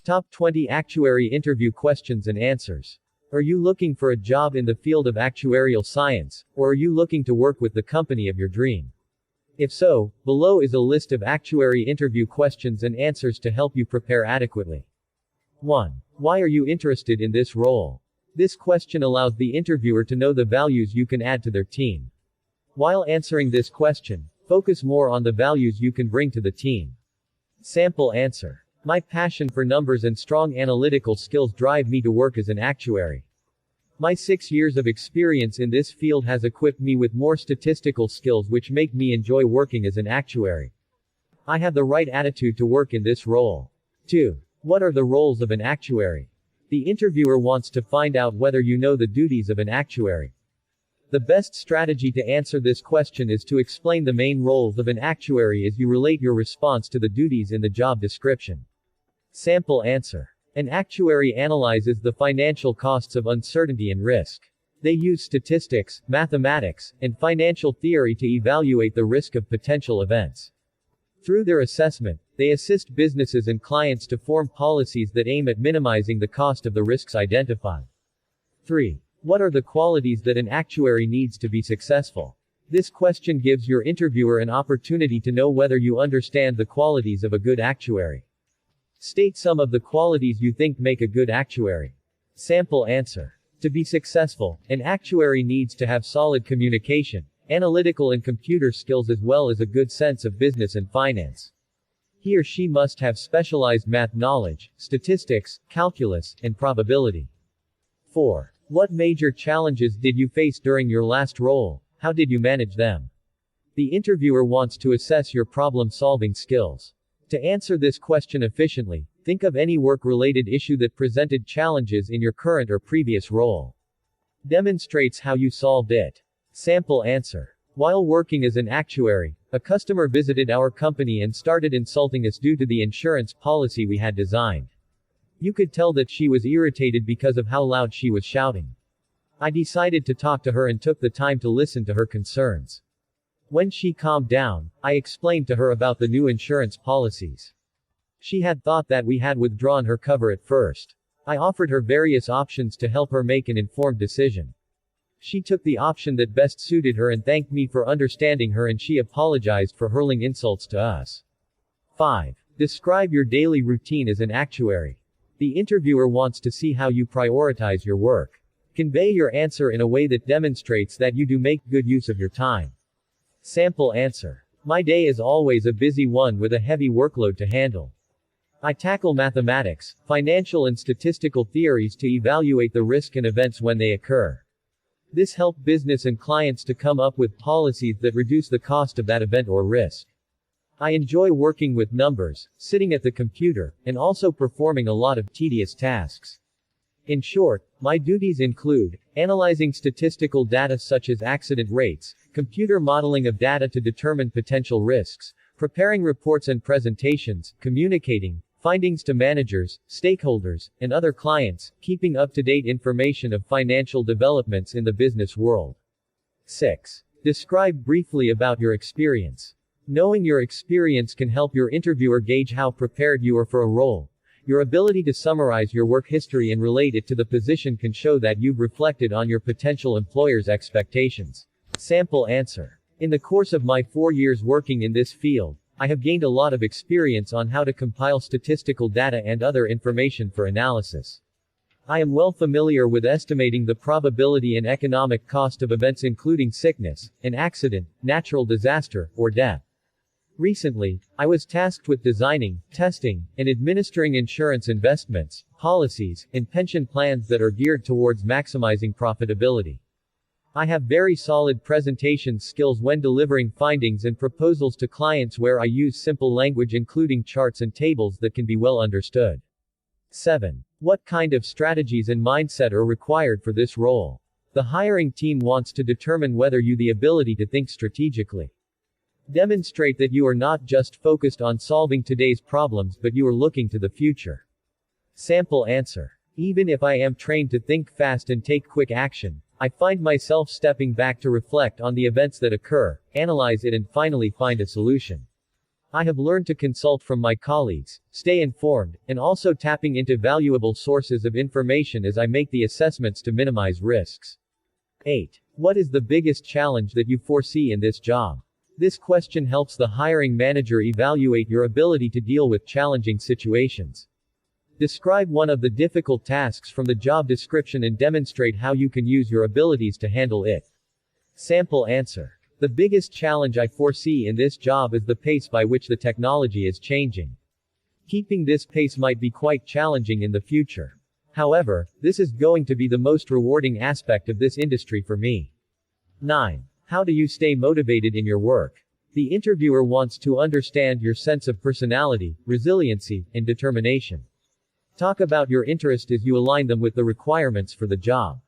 Top 20 Actuary Interview Questions and Answers. Are you looking for a job in the field of actuarial science, or are you looking to work with the company of your dream? If so, below is a list of actuary interview questions and answers to help you prepare adequately. 1. Why are you interested in this role? This question allows the interviewer to know the values you can add to their team. While answering this question, focus more on the values you can bring to the team. Sample answer. My passion for numbers and strong analytical skills drive me to work as an actuary. My 6 years of experience in this field has equipped me with more statistical skills which make me enjoy working as an actuary. I have the right attitude to work in this role. 2. What are the roles of an actuary? The interviewer wants to find out whether you know the duties of an actuary. The best strategy to answer this question is to explain the main roles of an actuary as you relate your response to the duties in the job description. Sample answer. An actuary analyzes the financial costs of uncertainty and risk. They use statistics, mathematics, and financial theory to evaluate the risk of potential events. Through their assessment, they assist businesses and clients to form policies that aim at minimizing the cost of the risks identified. 3. What are the qualities that an actuary needs to be successful? This question gives your interviewer an opportunity to know whether you understand the qualities of a good actuary. State some of the qualities you think make a good actuary. Sample answer. To be successful, an actuary needs to have solid communication, analytical and computer skills as well as a good sense of business and finance. He or she must have specialized math knowledge, statistics, calculus, and probability. 4. What major challenges did you face during your last role? How did you manage them? The interviewer wants to assess your problem-solving skills. To answer this question efficiently, think of any work-related issue that presented challenges in your current or previous role. Demonstrates how you solved it. Sample answer. While working as an actuary, a customer visited our company and started insulting us due to the insurance policy we had designed. You could tell that she was irritated because of how loud she was shouting. I decided to talk to her and took the time to listen to her concerns. When she calmed down, I explained to her about the new insurance policies. She had thought that we had withdrawn her cover at first. I offered her various options to help her make an informed decision. She took the option that best suited her and thanked me for understanding her, and she apologized for hurling insults to us. 5. Describe your daily routine as an actuary. The interviewer wants to see how you prioritize your work. Convey your answer in a way that demonstrates that you do make good use of your time. Sample answer. My day is always a busy one with a heavy workload to handle. I tackle mathematics, financial and statistical theories to evaluate the risk and events when they occur. This helps business and clients to come up with policies that reduce the cost of that event or risk. I enjoy working with numbers, sitting at the computer, and also performing a lot of tedious tasks. In short, my duties include analyzing statistical data such as accident rates, computer modeling of data to determine potential risks, preparing reports and presentations, communicating findings to managers, stakeholders, and other clients, keeping up-to-date information of financial developments in the business world. 6. Describe briefly about your experience. Knowing your experience can help your interviewer gauge how prepared you are for a role. Your ability to summarize your work history and relate it to the position can show that you've reflected on your potential employer's expectations. Sample answer. In the course of my 4 years working in this field, I have gained a lot of experience on how to compile statistical data and other information for analysis. I am well familiar with estimating the probability and economic cost of events including sickness, an accident, natural disaster, or death. Recently, I was tasked with designing, testing, and administering insurance investments, policies, and pension plans that are geared towards maximizing profitability. I have very solid presentation skills when delivering findings and proposals to clients where I use simple language including charts and tables that can be well understood. 7. What kind of strategies and mindset are required for this role? The hiring team wants to determine whether you have the ability to think strategically. Demonstrate that you are not just focused on solving today's problems but you are looking to the future. Sample answer. Even if I am trained to think fast and take quick action, I find myself stepping back to reflect on the events that occur, analyze it and finally find a solution. I have learned to consult from my colleagues, stay informed, and also tapping into valuable sources of information as I make the assessments to minimize risks. 8. What is the biggest challenge that you foresee in this job? This question helps the hiring manager evaluate your ability to deal with challenging situations. Describe one of the difficult tasks from the job description and demonstrate how you can use your abilities to handle it. Sample answer. The biggest challenge I foresee in this job is the pace by which the technology is changing. Keeping this pace might be quite challenging in the future. However, this is going to be the most rewarding aspect of this industry for me. 9. How do you stay motivated in your work? The interviewer wants to understand your sense of personality, resiliency, and determination. Talk about your interest as you align them with the requirements for the job.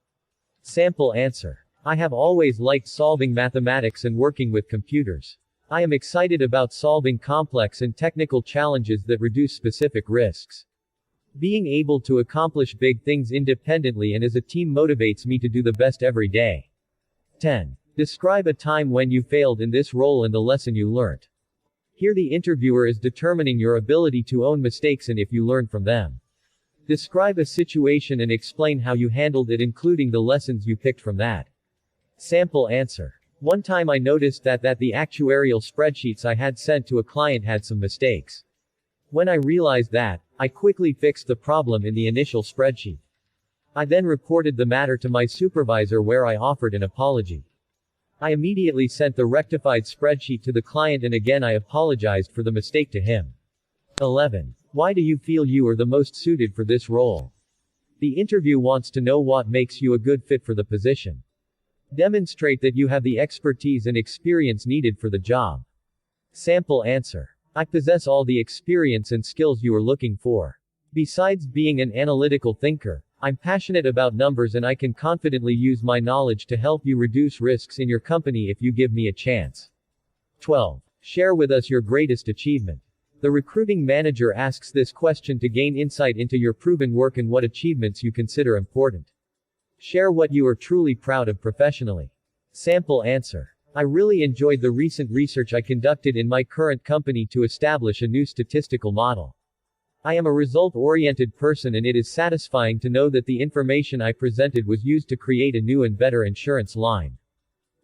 Sample answer. I have always liked solving mathematics and working with computers. I am excited about solving complex and technical challenges that reduce specific risks. Being able to accomplish big things independently and as a team motivates me to do the best every day. 10. Describe a time when you failed in this role and the lesson you learned. Here the interviewer is determining your ability to own mistakes and if you learn from them. Describe a situation and explain how you handled it, including the lessons you picked from that. Sample answer. One time I noticed that the actuarial spreadsheets I had sent to a client had some mistakes. When I realized that, I quickly fixed the problem in the initial spreadsheet. I then reported the matter to my supervisor where I offered an apology. I immediately sent the rectified spreadsheet to the client and again I apologized for the mistake to him. 11. Why do you feel you are the most suited for this role? The interview wants to know what makes you a good fit for the position. Demonstrate that you have the expertise and experience needed for the job. Sample answer. I possess all the experience and skills you are looking for. Besides being an analytical thinker, I'm passionate about numbers and I can confidently use my knowledge to help you reduce risks in your company if you give me a chance. 12. Share with us your greatest achievement. The recruiting manager asks this question to gain insight into your proven work and what achievements you consider important. Share what you are truly proud of professionally. Sample answer. I really enjoyed the recent research I conducted in my current company to establish a new statistical model. I am a result-oriented person and it is satisfying to know that the information I presented was used to create a new and better insurance line.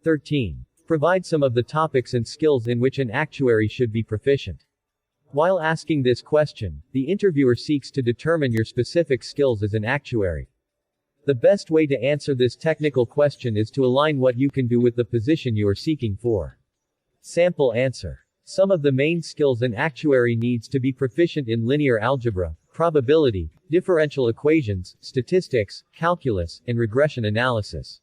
13. Provide some of the topics and skills in which an actuary should be proficient. While asking this question, the interviewer seeks to determine your specific skills as an actuary. The best way to answer this technical question is to align what you can do with the position you are seeking for. Sample answer. Some of the main skills an actuary needs to be proficient in linear algebra, probability, differential equations, statistics, calculus, and regression analysis.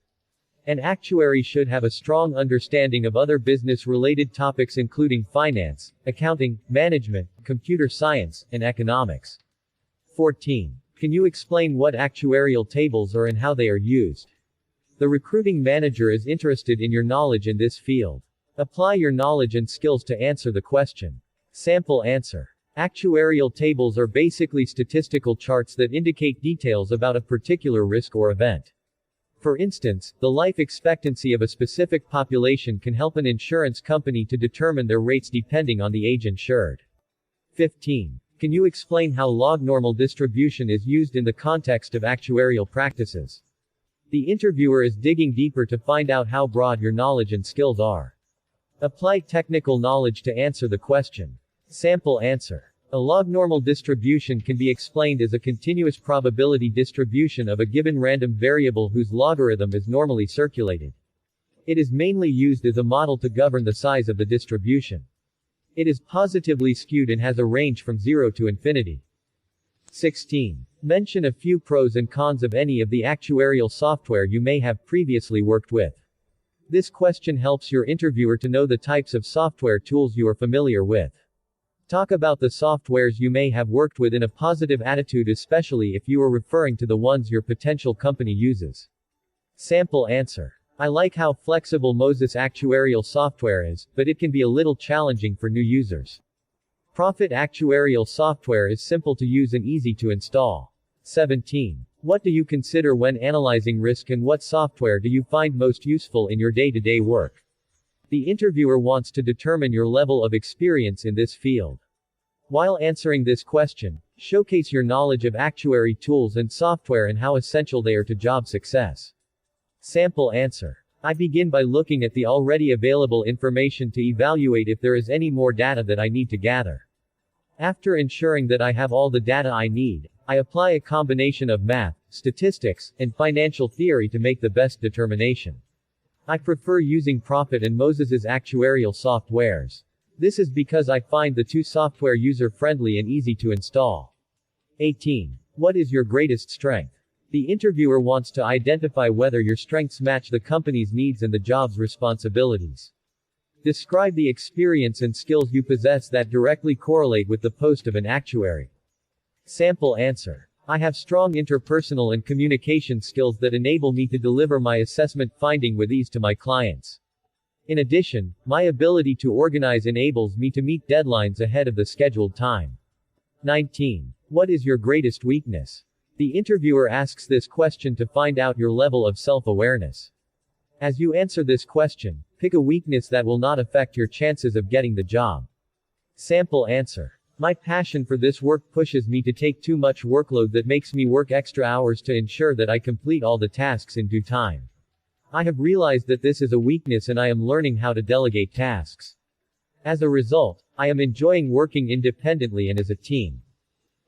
An actuary should have a strong understanding of other business-related topics including finance, accounting, management, computer science, and economics. 14. Can you explain what actuarial tables are and how they are used? The recruiting manager is interested in your knowledge in this field. Apply your knowledge and skills to answer the question. Sample answer. Actuarial tables are basically statistical charts that indicate details about a particular risk or event. For instance, the life expectancy of a specific population can help an insurance company to determine their rates depending on the age insured. 15. Can you explain how log-normal distribution is used in the context of actuarial practices? The interviewer is digging deeper to find out how broad your knowledge and skills are. Apply technical knowledge to answer the question. Sample answer. A log-normal distribution can be explained as a continuous probability distribution of a given random variable whose logarithm is normally circulated. It is mainly used as a model to govern the size of the distribution. It is positively skewed and has a range from 0 to infinity. 16. Mention a few pros and cons of any of the actuarial software you may have previously worked with. This question helps your interviewer to know the types of software tools you are familiar with. Talk about the softwares you may have worked with in a positive attitude, especially if you are referring to the ones your potential company uses. Sample answer. I like how flexible Moses actuarial software is, but it can be a little challenging for new users. Profit actuarial software is simple to use and easy to install. 17. What do you consider when analyzing risk and what software do you find most useful in your day-to-day work? The interviewer wants to determine your level of experience in this field. While answering this question, showcase your knowledge of actuary tools and software and how essential they are to job success. Sample answer. I begin by looking at the already available information to evaluate if there is any more data that I need to gather. After ensuring that I have all the data I need, I apply a combination of math, statistics, and financial theory to make the best determination. I prefer using Profit and Moses's actuarial softwares. This is because I find the two software user-friendly and easy to install. 18. What is your greatest strength? The interviewer wants to identify whether your strengths match the company's needs and the job's responsibilities. Describe the experience and skills you possess that directly correlate with the post of an actuary. Sample answer. I have strong interpersonal and communication skills that enable me to deliver my assessment finding with ease to my clients. In addition, my ability to organize enables me to meet deadlines ahead of the scheduled time. 19. What is your greatest weakness? The interviewer asks this question to find out your level of self-awareness. As you answer this question, pick a weakness that will not affect your chances of getting the job. Sample answer. My passion for this work pushes me to take too much workload that makes me work extra hours to ensure that I complete all the tasks in due time. I have realized that this is a weakness and I am learning how to delegate tasks. As a result, I am enjoying working independently and as a team.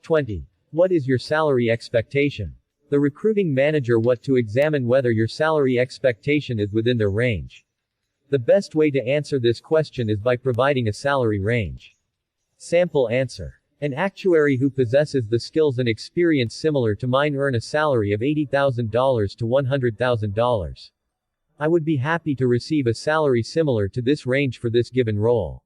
20. What is your salary expectation? The recruiting manager wants to examine whether your salary expectation is within their range. The best way to answer this question is by providing a salary range. Sample answer. An actuary who possesses the skills and experience similar to mine earn a salary of $80,000 to $100,000. I would be happy to receive a salary similar to this range for this given role.